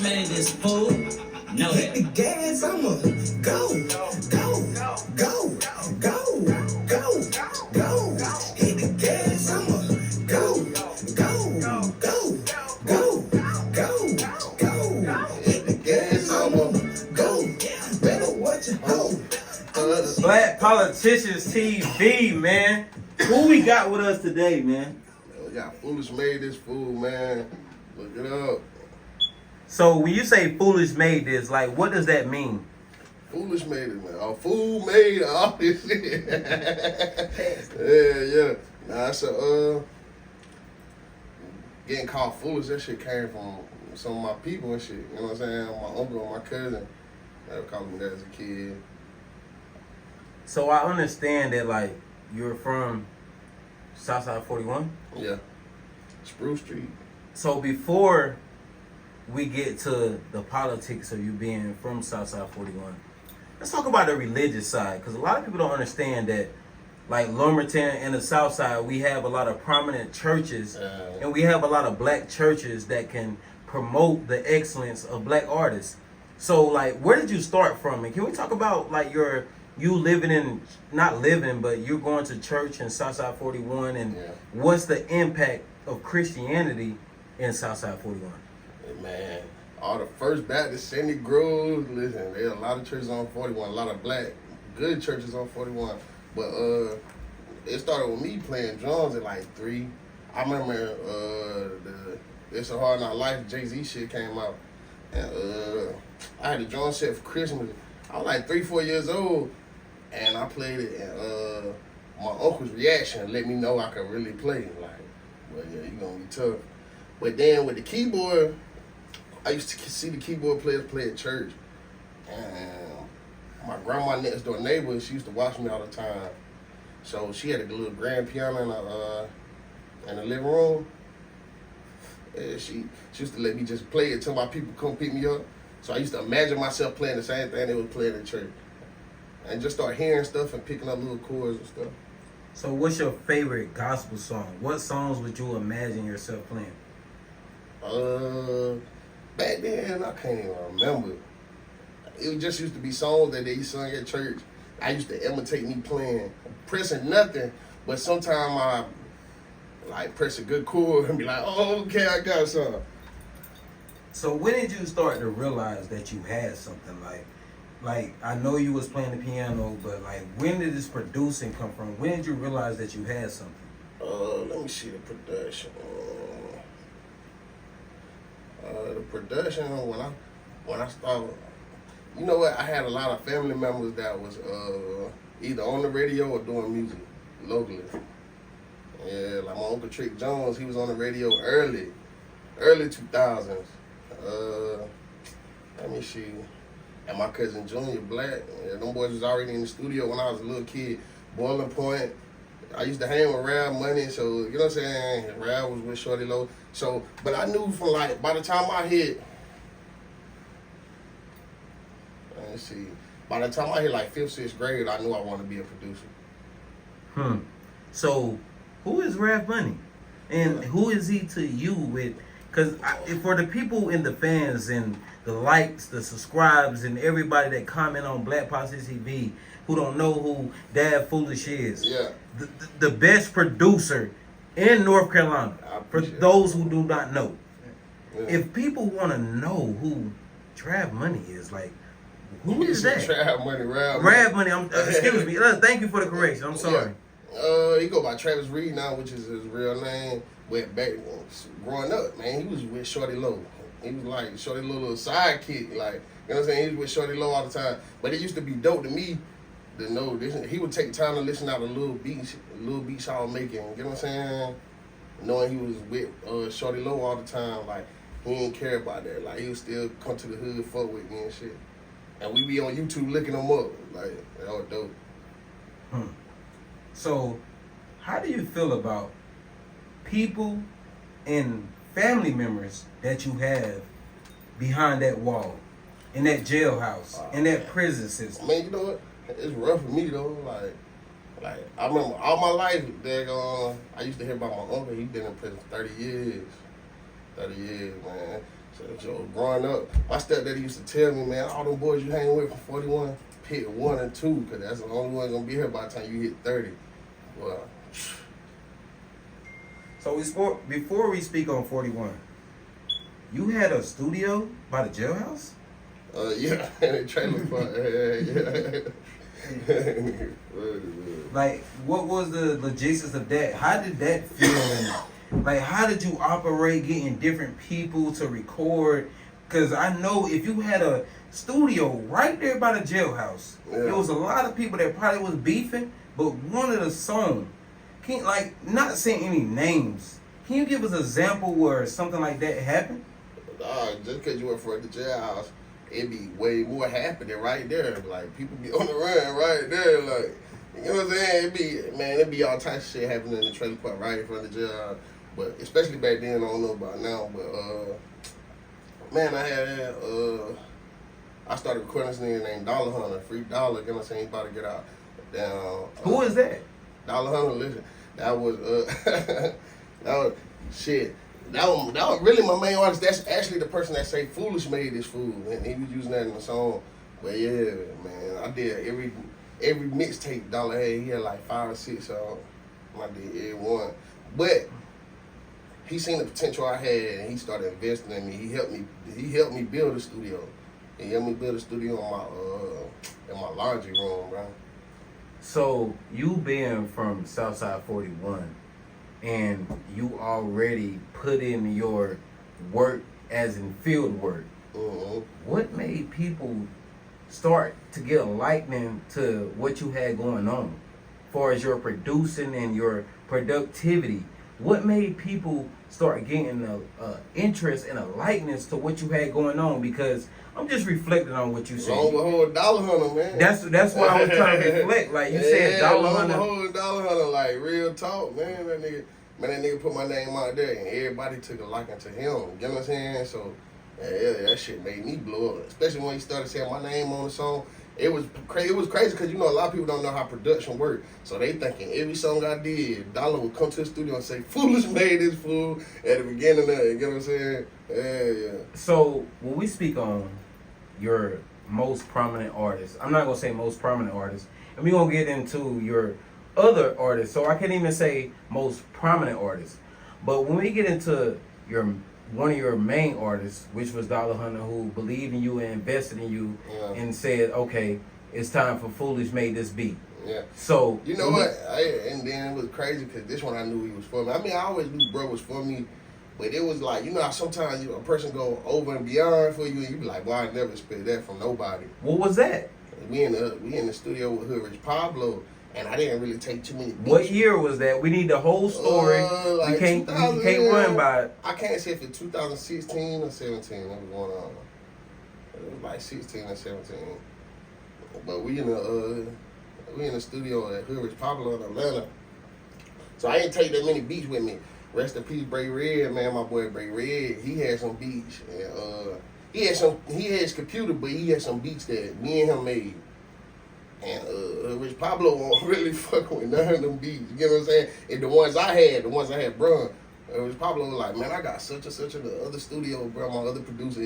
made this fool. Know Hit that. the gas, I'ma go. Hit the gas, I'ma go. Hit the gas, I'ma go. Better watch your hoe. Black Politicians TV, man. Who we got with us today, man? We got Foolish made this fool, man. Look it up. So when you say Foolish made this, like, what does that mean? Foolish made it, man. A fool made all this shit. yeah. Nah, that's getting called foolish. That shit came from some of my people and shit. You know what I'm saying? My uncle and my cousin. They were calling me that as a kid. So I understand that, like, you're from Southside 41. Yeah. Spruce Street. So before we get to the politics of you being from Southside 41, let's talk about the religious side, because a lot of people don't understand that, like Lumberton and the Southside, we have a lot of prominent churches, and we have a lot of black churches that can promote the excellence of black artists. So, like, where did you start from? And can we talk about, like, you living in, not living, but you're going to church in Southside 41, and what's the impact of Christianity in Southside 41? Man, all the First Baptist, Sandy Grove, listen, there are a lot of churches on 41, a lot of black, good churches on 41. But it started with me playing drums at like 3. I remember the It's a Hard Knock Life Jay-Z shit came out. And I had a drum set for Christmas. I was like 3-4 years old, and I played it, and my uncle's reaction let me know I could really play. Like, well, yeah, you gonna be tough. But then with the keyboard, I used to see the keyboard players play at church. And my grandma next door neighbor, she used to watch me all the time. So she had a little grand piano in the living room. And she used to let me just play it until my people come pick me up. So I used to imagine myself playing the same thing they was playing in church. And just start hearing stuff and picking up little chords and stuff. So what's your favorite gospel song? What songs would you imagine yourself playing? Back then, I can't even remember. It just used to be songs that they sung at church. I used to imitate me playing, pressing nothing, but sometimes I like press a good chord and be like, oh, okay, I got something. So when did you start to realize that you had something? Like I know you was playing the piano, but like when did this producing come from? When did you realize that you had something? Let me see the production. The production when I started, you know what? I had a lot of family members that was either on the radio or doing music locally. Yeah, like my Uncle Trick Jones, he was on the radio early 2000s. Let me see. And my cousin Junior Black, them boys was already in the studio when I was a little kid. Boiling Point. I used to hang with Rab Money, so you know what I'm saying? Rab was with Shorty Low. So, but I knew from like, by the time I hit, let's see, by the time I hit like 5th, 6th grade, I knew I wanted to be a producer. So, who is Rab Money? And who is he to you with, because for the people and the fans and the likes, the subscribes, and everybody that comment on Black Politics TV who don't know who Dad Foolish is, the best producer in North Carolina, for those who do not know. If people want to know who Trav Money is, like, who is that? Trav Money, Rab Money. Excuse me. Thank you for the correction. I'm sorry. He go by Travis Reed now, which is his real name. Went back growing up, man. He was with Shorty Low. He was like Shorty Low little sidekick, like, you know what I'm saying? He was with Shorty Low all the time. But it used to be dope to me to know this. He would take time to listen out a little beats I was making. You know what I'm saying? Knowing he was with Shorty Low all the time, like, he didn't care about that. Like, he would still come to the hood, fuck with me and shit. And we be on YouTube looking him up. Like, that was dope. So, how do you feel about people and family members that you have behind that wall, in that jailhouse, in that prison system? Man, you know what? It's rough for me though. Like I remember all my life that I used to hear about my uncle. He been in prison 30 years. 30 years, man. So growing up, my stepdaddy used to tell me, man, all them boys you hang with from 41, pick 1 and 2, because that's the only one gonna be here by the time you hit 30. Well, So before we speak on 41, you had a studio by the jailhouse? yeah, and the trailer park, yeah. Like, what was the logistics of that? How did that feel? And, like, how did you operate getting different people to record? Because I know if you had a studio right there by the jailhouse, there was a lot of people that probably was beefing, but wanted a song. Can't, like, not saying any names. Can you give us an example where something like that happened? Just because you went for the jailhouse, it'd be way more happening right there. Like, people be on the run right there. Like, you know what I'm saying? It'd be all types of shit happening in the trailer park right in front of the jailhouse. But especially back then, I don't know about now. But, man, I started recording this nigga named Dollar Hunter, Free Dollar. You know what I'm saying? He's about to get out. Who is that? Dollar Hunter, listen, that was shit. That was really my main artist. That's actually the person that say Foolish made this fool, and he was using that in the song. But yeah, man, I did every mixtape Dollar had. He had like 5 or 6 songs. I did every one. But he seen the potential I had, and he started investing in me. He helped me build a studio. He helped me build a studio in my laundry room, bro. So you being from Southside 41, and you already put in your work as in field work, what made people start to get a liking to what you had going on? As far as your producing and your productivity, what made people start getting a interest and a likeness to what you had going on? Because I'm just reflecting on what you said. Long behold Dollar Hunter, man. That's what I was trying to reflect. Like you said, Dollar Hunter. Long behold Dollar Hunter, like real talk, man. That nigga put my name out there, and everybody took a liking to him. You know what I'm saying? So yeah, that shit made me blow up. Especially when he started saying my name on the song. It was crazy because you know a lot of people don't know how production works. So they thinking every song I did, Dollar would come to the studio and say, "Foolish made this fool" at the beginning of it. You know what I'm saying? Yeah. So when we speak on your most prominent artists, I'm not gonna say most prominent artists, and we're gonna get into your other artists. So I can't even say most prominent artists. But when we get into one of your main artists, which was Dollar Hunter, who believed in you and invested in you, and said, "Okay, it's time for Foolish made this beat." Yeah. So you know what? And then it was crazy because this one I knew he was for me. I mean, I always knew bro was for me, but it was like, you know how sometimes a person go over and beyond for you, and you be like, "Well, I never expect that from nobody." What was that? We in the studio with Hood Rich Pablo. And I didn't really take too many beats. What year was that? We need the whole story. Like we can't run by it. I can't say if it's 2016 or 17 what was going on. It was like 16 or 17. But we in the studio at Hood Rich Pablo in Atlanta. So I didn't take that many beats with me. Rest in peace, Bray Red, man. My boy Bray Red, he had some beats. And he had his computer, but he had some beats that me and him made. And Rich Pablo won't really fucking with none of them beats. You get what I'm saying? And the ones I had, bro, Rich Pablo was like, "Man, I got such and such in the other studio, bro. My other producer,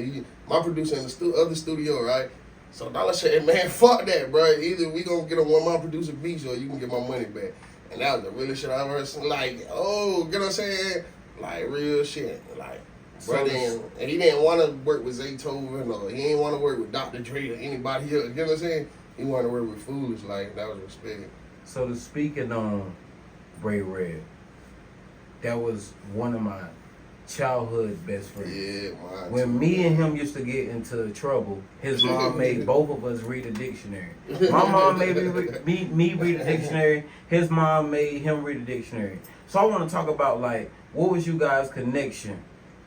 my producer in the other studio, right?" So Dollar said, "Man, fuck that, bro. Either we gonna get on one of my producer beats or you can get my money back." And that was the realest shit I've ever seen. Like, oh, get what I'm saying? Like real shit. Like, bro, and he didn't want to work with Zaytoven or he didn't want to work with Dr. Dre or anybody else. You know what I'm saying? He wanted to work with Foolish, like, that was respect. So to speaking on Bray Red, that was one of my childhood best friends. Yeah, mine when too, me man. and him used to get into trouble, his mom made both of us read a dictionary. My mom made me read a dictionary. His mom made him read a dictionary. So I want to talk about, like, what was you guys' connection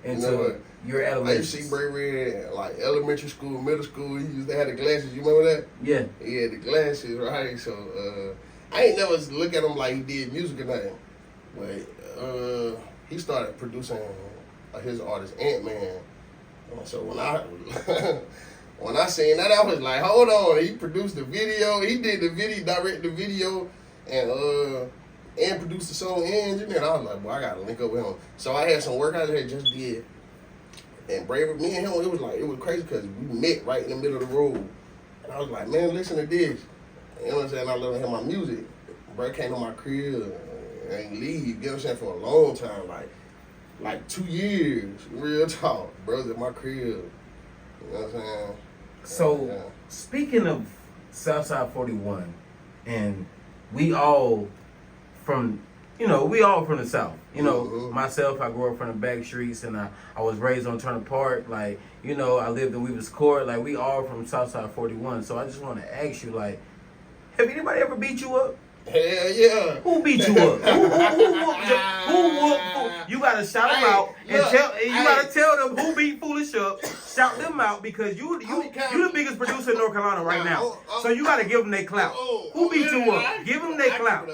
into your I adolescence? used to see Bray Red like elementary school, middle school. He used to have the glasses. You remember that? Yeah. He had the glasses, right? So I ain't never look at him like he did music or nothing. But he started producing his artist Ant-Man. So when I seen that, I was like, hold on. He produced the video. He did the video, directed the video, and produced the song and engineered. I was like, boy, I gotta link up with him. So I had some work I had just did. And Braver, me and him, it was crazy because we met right in the middle of the road. And I was like, man, listen to this. You know what I'm saying? I love to hear my music. Bro came to my crib and ain't leave, you know what I'm saying, for a long time, like 2 years, real talk. Bro's at my crib. You know what I'm saying? So, Yeah. speaking of Southside 41, and we all from the South. You know, Mhm. myself, I grew up from the back streets, and I was raised on Turner Park. Like, you know, I lived in Weaver's Court. Like, we all from Southside 41. So I just want to ask you, like, have anybody ever beat you up? Hell yeah. Who beat you up? Who whooped? You gotta shout them out and you gotta tell them who beat Foolish up. Shout them out because you the biggest producer in North Carolina right now. So you gotta give them their clout. Who beat you up? Give them their clout.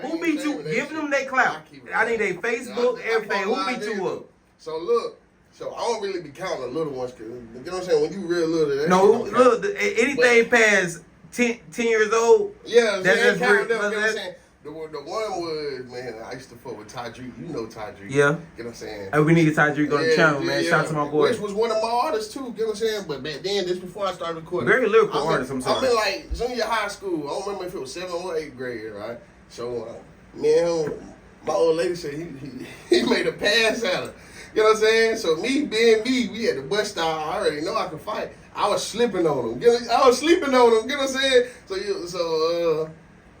Who beat you? Give them their clout. I need their Facebook, everything. Who beat you up? So look. So I don't really be counting the little ones, cause you know what I'm saying. When you real little, that No, shit don't count. look, anything past 10 years old. Yeah, that's count real. them, you know what I'm saying. The one was, man, I used to fuck with Ty Drake. You know Ty Drake. Yeah. You know what I'm saying. Hey, we need to Ty Drake on the channel, man. Shout out to my boy. Which was one of my artists too. You know what I'm saying. But back then, this before I started recording. Very lyrical artist. I'm sorry. I'm in like junior high school. I don't remember if it was 7th or 8th grade, right? So me and him, my old lady said he made a pass at her. You know what I'm saying? So me being me, we at the bus stop. I already know I can fight. I was slipping on him. I was sleeping on him. You know what I'm saying?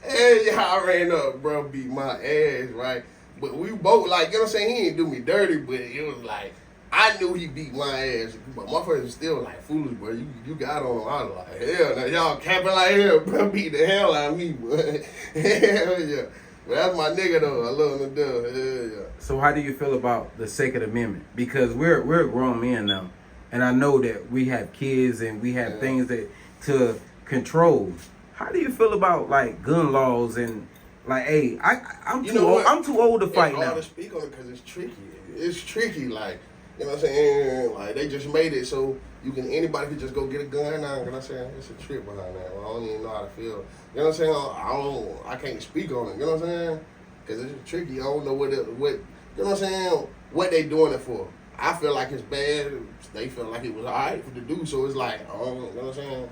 Hey, I ran up, bro, beat my ass, right? But we both, like, you know what I'm saying? He didn't do me dirty, but it was like, I knew he beat my ass. But my friends was still like, foolish, bro. You got on him. I was like, hell, now y'all capping like hell, bro. Beat the hell out of me, bro. Hell yeah. But that's my nigga, though. I love him to death. Hell yeah. So how do you feel about the Second Amendment? Because we're grown men now, and I know that we have kids and we have things that to control. How do you feel about like gun laws and like, hey, I'm too old. I'm too old to fight it's now. hard to speak on it because it's tricky. It's tricky, like, you know what I'm saying? Like, they just made it so anybody could just go get a gun now. You know what I'm saying? It's a trick behind that. I don't even know how to feel. You know what I'm saying? I can't speak on it. You know what I'm saying? Because it's tricky. I don't know what you know what I'm saying? What they doing it for. I feel like it's bad. They feel like it was all right to do. So it's like, you know what I'm saying?